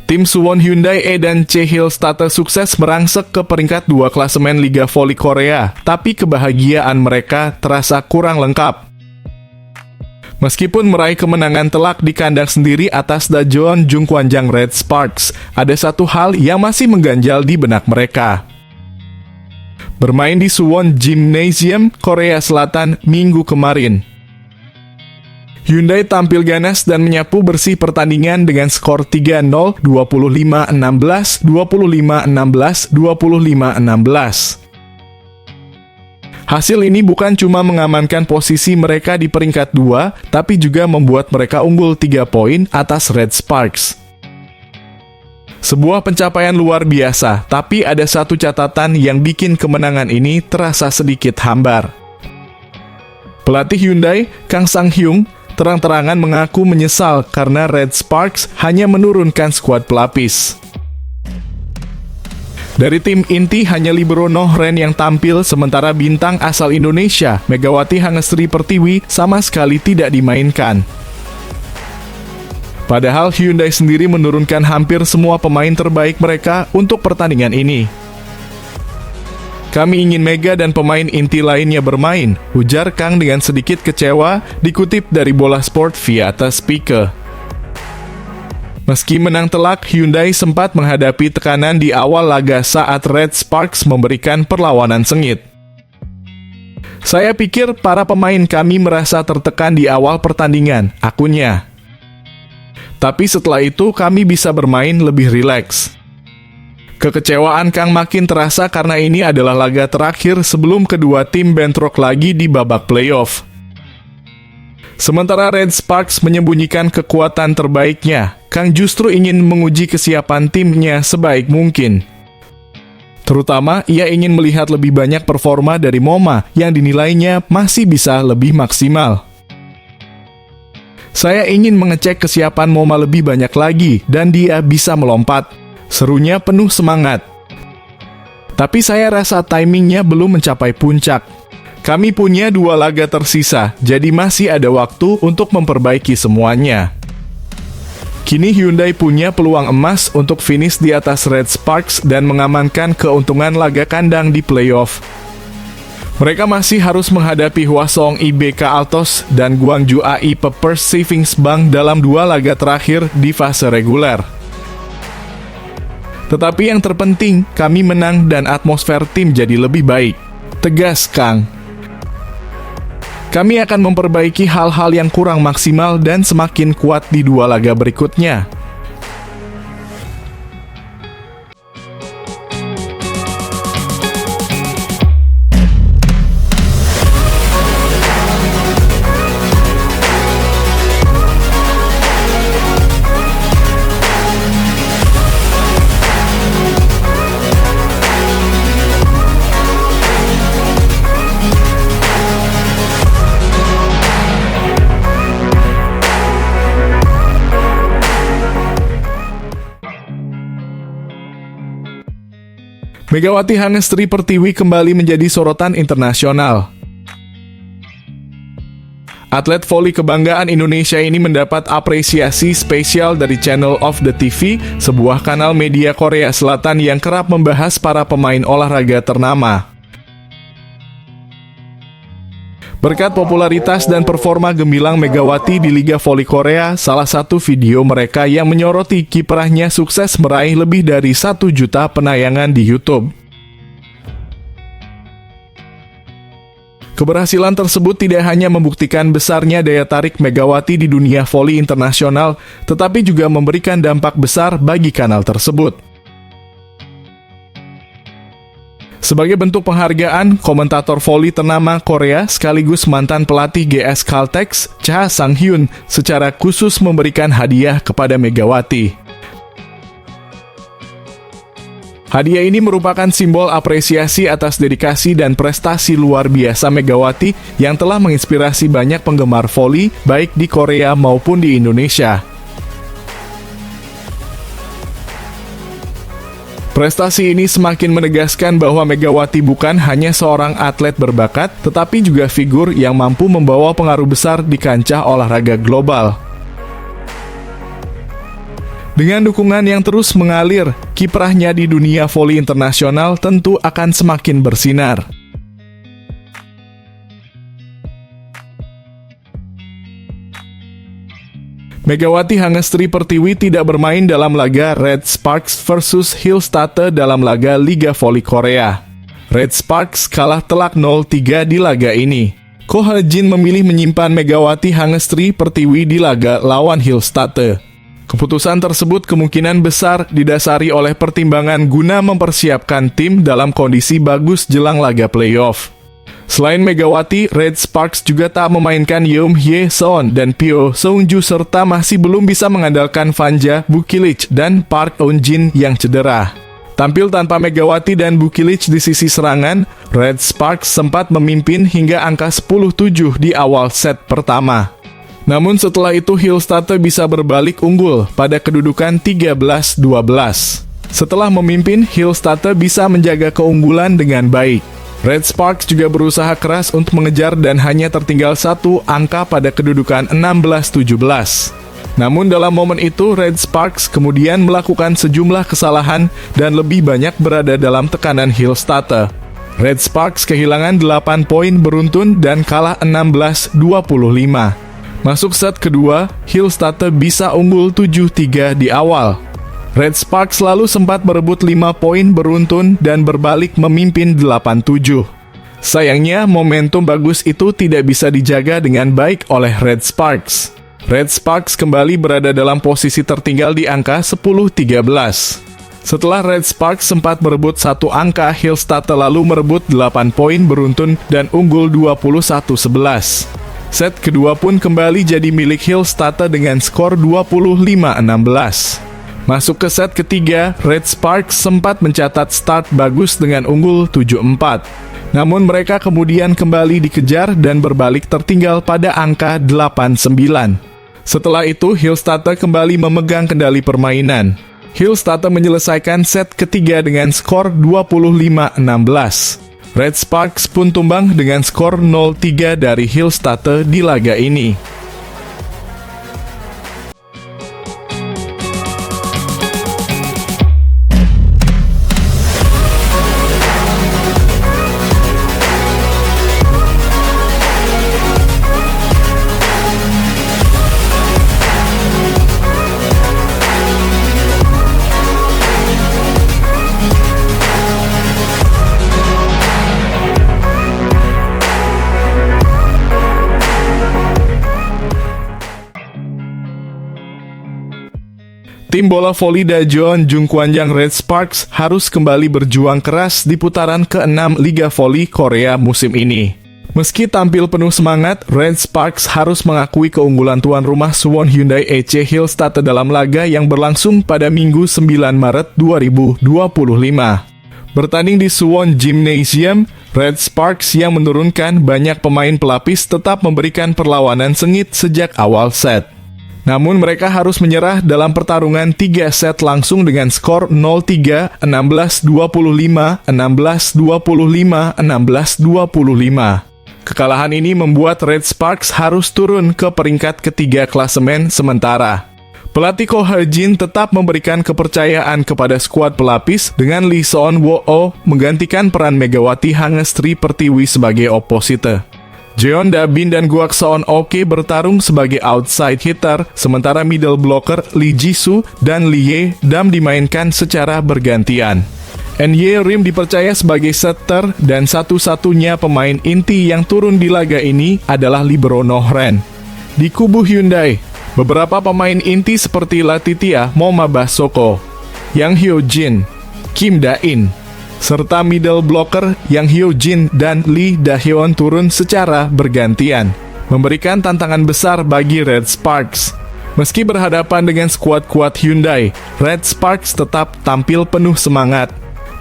Tim Suwon Hyundai E dan Chae-hil status sukses merangsek ke peringkat 2 klasemen Liga Voli Korea, tapi kebahagiaan mereka terasa kurang lengkap. Meskipun meraih kemenangan telak di kandang sendiri atas Daejeon Jungkwanjang Red Sparks, ada satu hal yang masih mengganjal di benak mereka. Bermain di Suwon Gymnasium, Korea Selatan, Minggu kemarin, Hyundai tampil ganas dan menyapu bersih pertandingan dengan skor 3-0, 25-16, 25-16, 25-16. Hasil ini bukan cuma mengamankan posisi mereka di peringkat 2, tapi juga membuat mereka unggul 3 poin atas Red Sparks. Sebuah pencapaian luar biasa, tapi ada satu catatan yang bikin kemenangan ini terasa sedikit hambar. Pelatih Hyundai, Kang Sang-hyung, terang-terangan mengaku menyesal karena Red Sparks hanya menurunkan skuad pelapis. Dari tim inti hanya libero Noh Ren yang tampil, sementara bintang asal Indonesia, Megawati Hangestri Pertiwi, sama sekali tidak dimainkan. Padahal Hyundai sendiri menurunkan hampir semua pemain terbaik mereka untuk pertandingan ini. Kami ingin Mega dan pemain inti lainnya bermain, ujar Kang dengan sedikit kecewa, dikutip dari Bola Sport via atas speaker. Meski menang telak, Hyundai sempat menghadapi tekanan di awal laga saat Red Sparks memberikan perlawanan sengit. Saya pikir para pemain kami merasa tertekan di awal pertandingan, akunnya. Tapi setelah itu kami bisa bermain lebih rileks. Kekecewaan Kang makin terasa karena ini adalah laga terakhir sebelum kedua tim bentrok lagi di babak playoff. Sementara Red Sparks menyembunyikan kekuatan terbaiknya, Kang justru ingin menguji kesiapan timnya sebaik mungkin. Terutama, ia ingin melihat lebih banyak performa dari Moma yang dinilainya masih bisa lebih maksimal. Saya ingin mengecek kesiapan Moma lebih banyak lagi dan dia bisa melompat. Serunya penuh semangat. Tapi saya rasa timingnya belum mencapai puncak. Kami punya 2 laga tersisa, jadi masih ada waktu untuk memperbaiki semuanya. Kini Hyundai punya peluang emas untuk finish di atas Red Sparks dan mengamankan keuntungan laga kandang di playoff. Mereka masih harus menghadapi Hwasong IBK Altos dan Gwangju AI Pepper Savings Bank dalam 2 laga terakhir di fase reguler. Tetapi yang terpenting, kami menang dan atmosfer tim jadi lebih baik, tegas Kang. Kami akan memperbaiki hal-hal yang kurang maksimal dan semakin kuat di 2 laga berikutnya. Megawati Hangestri Pertiwi kembali menjadi sorotan internasional. Atlet voli kebanggaan Indonesia ini mendapat apresiasi spesial dari Channel of the TV, sebuah kanal media Korea Selatan yang kerap membahas para pemain olahraga ternama. Berkat popularitas dan performa gemilang Megawati di Liga Voli Korea, salah satu video mereka yang menyoroti kiprahnya sukses meraih lebih dari 1 juta penayangan di YouTube. Keberhasilan tersebut tidak hanya membuktikan besarnya daya tarik Megawati di dunia voli internasional, tetapi juga memberikan dampak besar bagi kanal tersebut. Sebagai bentuk penghargaan, komentator voli ternama Korea sekaligus mantan pelatih GS Caltex, Cha Sang-hyun, secara khusus memberikan hadiah kepada Megawati. Hadiah ini merupakan simbol apresiasi atas dedikasi dan prestasi luar biasa Megawati yang telah menginspirasi banyak penggemar voli, baik di Korea maupun di Indonesia. Prestasi ini semakin menegaskan bahwa Megawati bukan hanya seorang atlet berbakat, tetapi juga figur yang mampu membawa pengaruh besar di kancah olahraga global. Dengan dukungan yang terus mengalir, kiprahnya di dunia voli internasional tentu akan semakin bersinar. Megawati Hangestri Pertiwi tidak bermain dalam laga Red Sparks versus Hillstatte dalam laga Liga Voli Korea. Red Sparks kalah telak 0-3 di laga ini. Ko Ha-jin memilih menyimpan Megawati Hangestri Pertiwi di laga lawan Hillstatte. Keputusan tersebut kemungkinan besar didasari oleh pertimbangan guna mempersiapkan tim dalam kondisi bagus jelang laga playoff. Selain Megawati, Red Sparks juga tak memainkan Yeom Hye-seon dan Pyo Seung-ju serta masih belum bisa mengandalkan Vanja Bukilic dan Park Eun-jin yang cedera. Tampil tanpa Megawati dan Bukilic di sisi serangan, Red Sparks sempat memimpin hingga angka 10-7 di awal set pertama. Namun setelah itu Hillstatte bisa berbalik unggul pada kedudukan 13-12. Setelah memimpin, Hillstatte bisa menjaga keunggulan dengan baik. Red Sparks juga berusaha keras untuk mengejar dan hanya tertinggal satu angka pada kedudukan 16-17. Namun dalam momen itu, Red Sparks kemudian melakukan sejumlah kesalahan dan lebih banyak berada dalam tekanan Hillstatte. Red Sparks kehilangan 8 poin beruntun dan kalah 16-25. Masuk set kedua, Hillstatte bisa unggul 7-3 di awal. Red Sparks lalu sempat berebut 5 poin beruntun dan berbalik memimpin 8-7. Sayangnya, momentum bagus itu tidak bisa dijaga dengan baik oleh Red Sparks. Red Sparks kembali berada dalam posisi tertinggal di angka 10-13. Setelah Red Sparks sempat berebut satu angka, Hillstatte lalu merebut 8 poin beruntun dan unggul 21-11. Set kedua pun kembali jadi milik Hillstatte dengan skor 25-16. Masuk ke set ketiga, Red Sparks sempat mencatat start bagus dengan unggul 7-4. Namun mereka kemudian kembali dikejar dan berbalik tertinggal pada angka 8-9. Setelah itu, Hillstatte kembali memegang kendali permainan. Hillstatte menyelesaikan set ketiga dengan skor 25-16. Red Sparks pun tumbang dengan skor 0-3 dari Hillstatte di laga ini. Tim bola voli Daejeon Jungkwanjang Red Sparks harus kembali berjuang keras di putaran ke-6 Liga Voli Korea musim ini. Meski tampil penuh semangat, Red Sparks harus mengakui keunggulan tuan rumah Suwon Hyundai EC Hillstatte dalam laga yang berlangsung pada Minggu 9 Maret 2025. Bertanding di Suwon Gymnasium, Red Sparks yang menurunkan banyak pemain pelapis tetap memberikan perlawanan sengit sejak awal set. Namun mereka harus menyerah dalam pertarungan 3 set langsung dengan skor 0-3, 16-25, 16-25, 16-25. Kekalahan ini membuat Red Sparks harus turun ke peringkat ketiga klasemen sementara. Pelatih Ko Ha-jin tetap memberikan kepercayaan kepada skuad pelapis dengan Lee Seon-woo menggantikan peran Megawati Hangestri Pertiwi sebagai opposite. Jeon Da-bin dan Guak Seon-oke bertarung sebagai outside hitter, sementara middle blocker Lee Ji-soo dan Lee Ye-dam dimainkan secara bergantian. Nye Rim dipercaya sebagai setter dan satu-satunya pemain inti yang turun di laga ini adalah libero Noh-ren. Di kubu Hyundai, beberapa pemain inti seperti Latitia Momabasoko, Yang Hyo-jin, Kim Da-in, serta middle blocker Yang Hyo-jin dan Lee Da-hyun turun secara bergantian, memberikan tantangan besar bagi Red Sparks. Meski berhadapan dengan skuad kuat Hyundai, Red Sparks tetap tampil penuh semangat.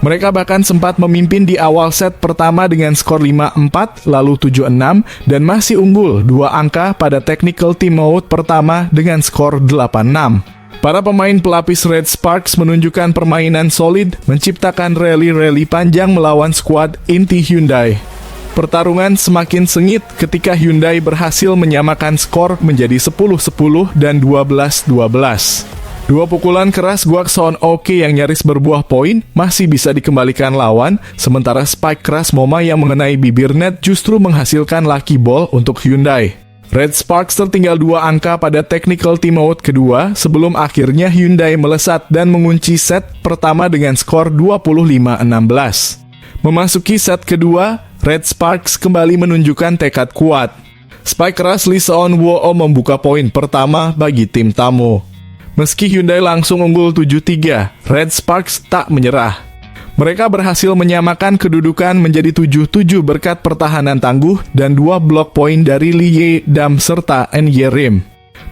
Mereka bahkan sempat memimpin di awal set pertama dengan skor 5-4, lalu 7-6, dan masih unggul 2 angka pada technical timeout pertama dengan skor 8-6. Para pemain pelapis Red Sparks menunjukkan permainan solid, menciptakan rally-rally panjang melawan skuad inti Hyundai. Pertarungan semakin sengit ketika Hyundai berhasil menyamakan skor menjadi 10-10 dan 12-12. Dua pukulan keras Gwakson Oke yang nyaris berbuah poin masih bisa dikembalikan lawan, sementara spike keras Moma yang mengenai bibir net justru menghasilkan lucky ball untuk Hyundai. Red Sparks tertinggal 2 angka pada technical timeout kedua sebelum akhirnya Hyundai melesat dan mengunci set pertama dengan skor 25-16. Memasuki set kedua, Red Sparks kembali menunjukkan tekad kuat. Spike keras Lee Seon-woo membuka poin pertama bagi tim tamu. Meski Hyundai langsung unggul 7-3, Red Sparks tak menyerah. Mereka berhasil menyamakan kedudukan menjadi 7-7 berkat pertahanan tangguh dan 2 blok poin dari Lee Ye-dam serta N.Y. Rim.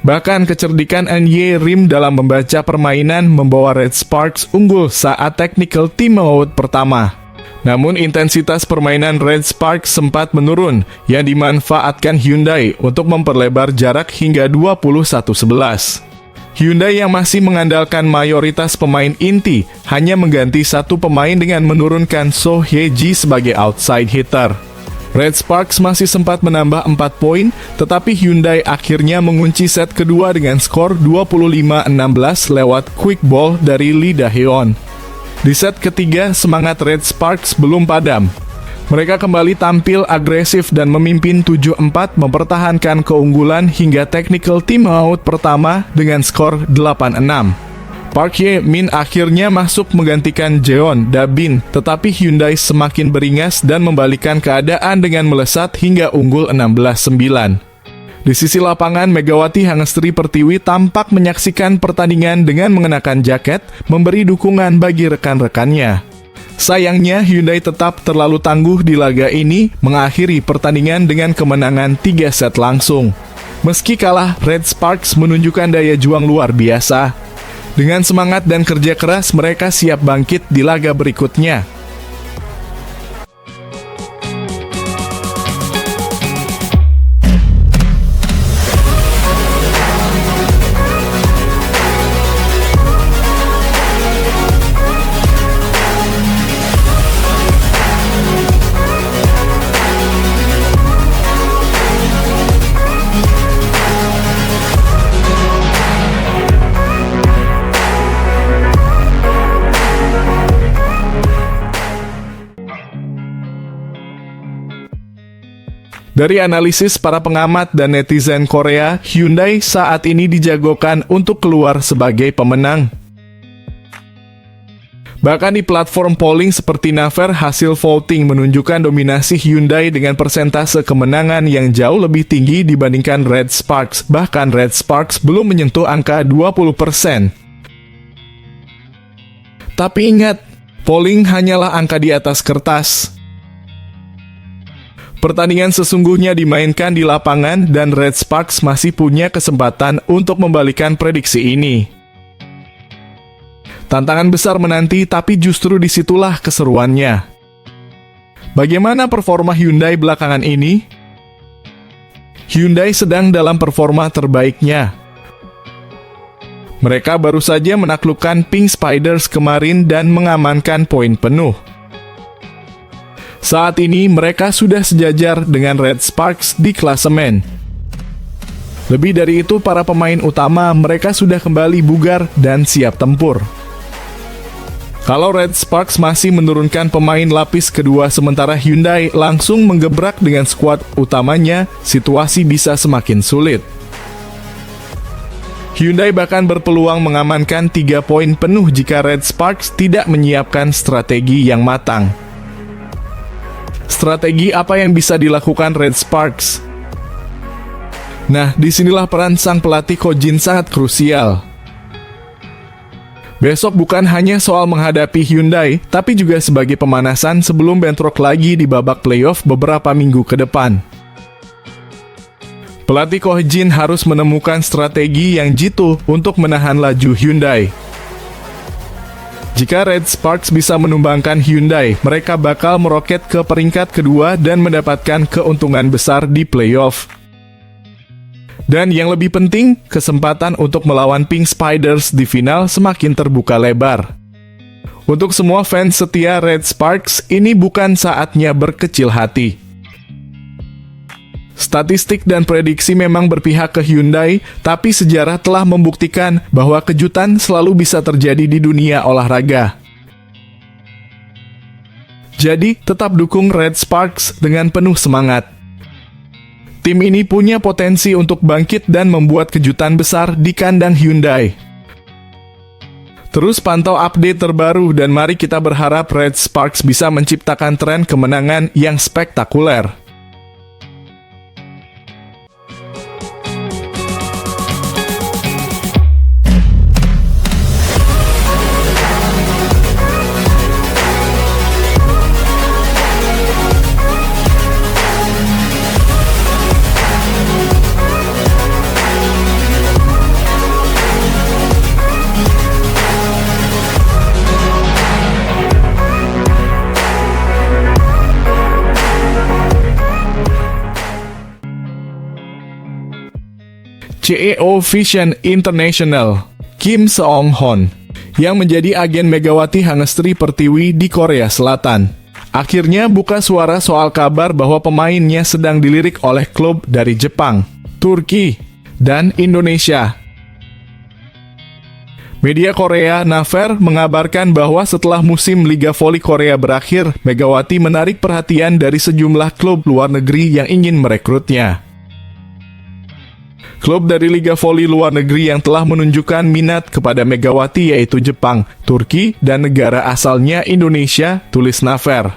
Bahkan kecerdikan N.Y. Rim dalam membaca permainan membawa Red Sparks unggul saat technical timeout pertama. Namun intensitas permainan Red Sparks sempat menurun yang dimanfaatkan Hyundai untuk memperlebar jarak hingga 21-11. Hyundai yang masih mengandalkan mayoritas pemain inti hanya mengganti satu pemain dengan menurunkan So Hye-ji sebagai outside hitter. Red Sparks masih sempat menambah 4 poin, tetapi Hyundai akhirnya mengunci set kedua dengan skor 25-16 lewat quick ball dari Lee Da-heon. Di set ketiga, semangat Red Sparks belum padam. Mereka kembali tampil agresif dan memimpin 7-4 mempertahankan keunggulan hingga technical timeout pertama dengan skor 8-6. Park Ye-min akhirnya masuk menggantikan Jeon Da-bin, tetapi Hyundai semakin beringas dan membalikan keadaan dengan melesat hingga unggul 16-9. Di sisi lapangan, Megawati Hangestri Pertiwi tampak menyaksikan pertandingan dengan mengenakan jaket, memberi dukungan bagi rekan-rekannya. Sayangnya, Hyundai tetap terlalu tangguh di laga ini, mengakhiri pertandingan dengan kemenangan 3 set langsung. Meski kalah, Red Sparks menunjukkan daya juang luar biasa. Dengan semangat dan kerja keras, mereka siap bangkit di laga berikutnya. Dari analisis para pengamat dan netizen Korea, Hyundai saat ini dijagokan untuk keluar sebagai pemenang. Bahkan di platform polling seperti Naver, hasil voting menunjukkan dominasi Hyundai dengan persentase kemenangan yang jauh lebih tinggi dibandingkan Red Sparks. Bahkan Red Sparks belum menyentuh angka 20%. Tapi ingat, polling hanyalah angka di atas kertas. Pertandingan sesungguhnya dimainkan di lapangan dan Red Sparks masih punya kesempatan untuk membalikan prediksi ini. Tantangan besar menanti, tapi justru disitulah keseruannya. Bagaimana performa Hyundai belakangan ini? Hyundai sedang dalam performa terbaiknya. Mereka baru saja menaklukkan Pink Spiders kemarin dan mengamankan poin penuh. Saat ini mereka sudah sejajar dengan Red Sparks di klasemen. Lebih dari itu, para pemain utama mereka sudah kembali bugar dan siap tempur. Kalau Red Sparks masih menurunkan pemain lapis kedua sementara Hyundai langsung menggebrak dengan skuad utamanya, situasi bisa semakin sulit. Hyundai bahkan berpeluang mengamankan 3 poin penuh jika Red Sparks tidak menyiapkan strategi yang matang. Strategi apa yang bisa dilakukan Red Sparks? Nah, disinilah peran sang pelatih Ko Jin sangat krusial. Besok bukan hanya soal menghadapi Hyundai, tapi juga sebagai pemanasan sebelum bentrok lagi di babak playoff beberapa minggu ke depan. Pelatih Ko Jin harus menemukan strategi yang jitu untuk menahan laju Hyundai. Jika Red Sparks bisa menumbangkan Hyundai, mereka bakal meroket ke peringkat kedua dan mendapatkan keuntungan besar di playoff. Dan yang lebih penting, kesempatan untuk melawan Pink Spiders di final semakin terbuka lebar. Untuk semua fans setia Red Sparks, ini bukan saatnya berkecil hati. Statistik dan prediksi memang berpihak ke Hyundai, tapi sejarah telah membuktikan bahwa kejutan selalu bisa terjadi di dunia olahraga. Jadi, tetap dukung Red Sparks dengan penuh semangat. Tim ini punya potensi untuk bangkit dan membuat kejutan besar di kandang Hyundai. Terus pantau update terbaru dan mari kita berharap Red Sparks bisa menciptakan tren kemenangan yang spektakuler. CEO Vision International, Kim Seong-hon, yang menjadi agen Megawati Hangestri Pertiwi di Korea Selatan, akhirnya buka suara soal kabar bahwa pemainnya sedang dilirik oleh klub dari Jepang, Turki, dan Indonesia. Media Korea Naver mengabarkan bahwa setelah musim Liga Voli Korea berakhir, Megawati menarik perhatian dari sejumlah klub luar negeri yang ingin merekrutnya. Klub dari Liga Voli luar negeri yang telah menunjukkan minat kepada Megawati yaitu Jepang, Turki, dan negara asalnya Indonesia, tulis Naver.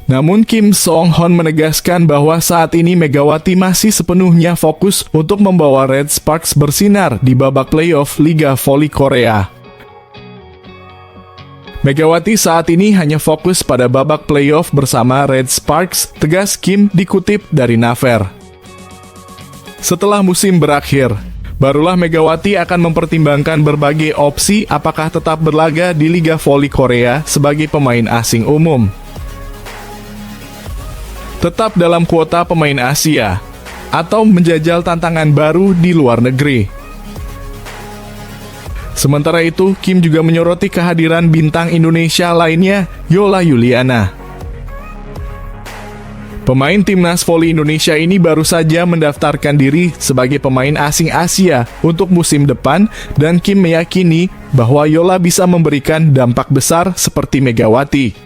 Namun Kim Seong-hon menegaskan bahwa saat ini Megawati masih sepenuhnya fokus untuk membawa Red Sparks bersinar di babak playoff Liga Voli Korea. Megawati saat ini hanya fokus pada babak playoff bersama Red Sparks, tegas Kim dikutip dari Naver. Setelah musim berakhir, barulah Megawati akan mempertimbangkan berbagai opsi apakah tetap berlaga di Liga Voli Korea sebagai pemain asing umum, tetap dalam kuota pemain Asia, atau menjajal tantangan baru di luar negeri. Sementara itu, Kim juga menyoroti kehadiran bintang Indonesia lainnya, Yola Yuliana. Pemain timnas voli Indonesia ini baru saja mendaftarkan diri sebagai pemain asing Asia untuk musim depan dan Kim meyakini bahwa Yola bisa memberikan dampak besar seperti Megawati.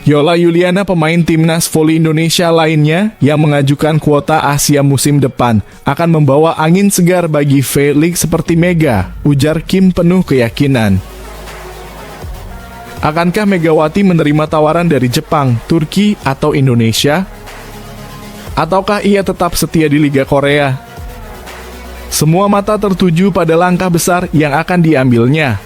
Yola Yuliana, pemain timnas voli Indonesia lainnya yang mengajukan kuota Asia musim depan, akan membawa angin segar bagi V-League seperti Mega, ujar Kim penuh keyakinan. Akankah Megawati menerima tawaran dari Jepang, Turki, atau Indonesia? Ataukah ia tetap setia di Liga Korea? Semua mata tertuju pada langkah besar yang akan diambilnya.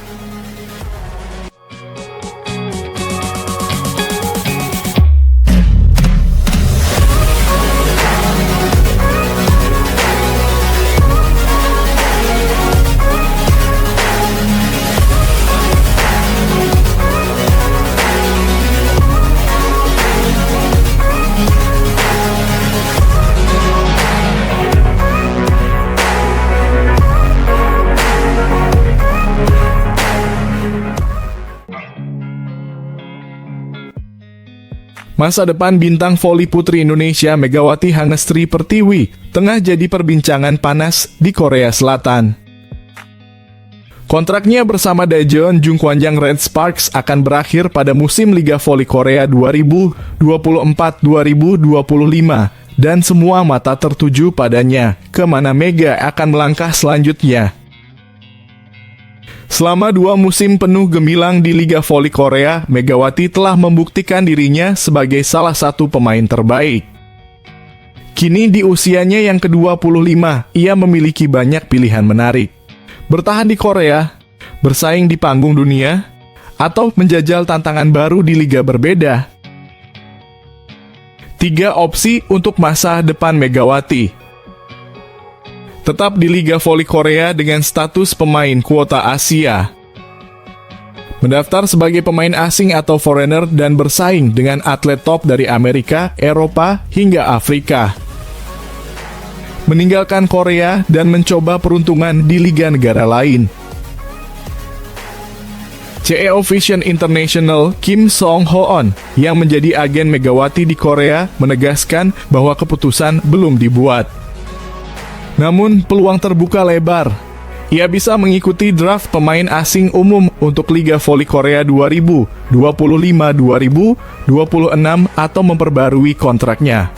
Masa depan bintang voli putri Indonesia Megawati Hangestri Pertiwi tengah jadi perbincangan panas di Korea Selatan. Kontraknya bersama Daejeon Jungkwanjang Red Sparks akan berakhir pada musim Liga Voli Korea 2024-2025 dan semua mata tertuju padanya, kemana Mega akan melangkah selanjutnya. Selama 2 musim penuh gemilang di Liga Voli Korea, Megawati telah membuktikan dirinya sebagai salah satu pemain terbaik. Kini di usianya yang ke-25, ia memiliki banyak pilihan menarik. Bertahan di Korea, bersaing di panggung dunia, atau menjajal tantangan baru di liga berbeda. 3 opsi untuk masa depan Megawati. Tetap di Liga Voli Korea dengan status pemain kuota Asia. Mendaftar sebagai pemain asing atau foreigner dan bersaing dengan atlet top dari Amerika, Eropa, hingga Afrika. Meninggalkan Korea dan mencoba peruntungan di liga negara lain. CEO Vision International Kim Song-hoon yang menjadi agen Megawati di Korea menegaskan bahwa keputusan belum dibuat. Namun peluang terbuka lebar. Ia bisa mengikuti draft pemain asing umum untuk Liga Voli Korea 2025-2026 atau memperbarui kontraknya.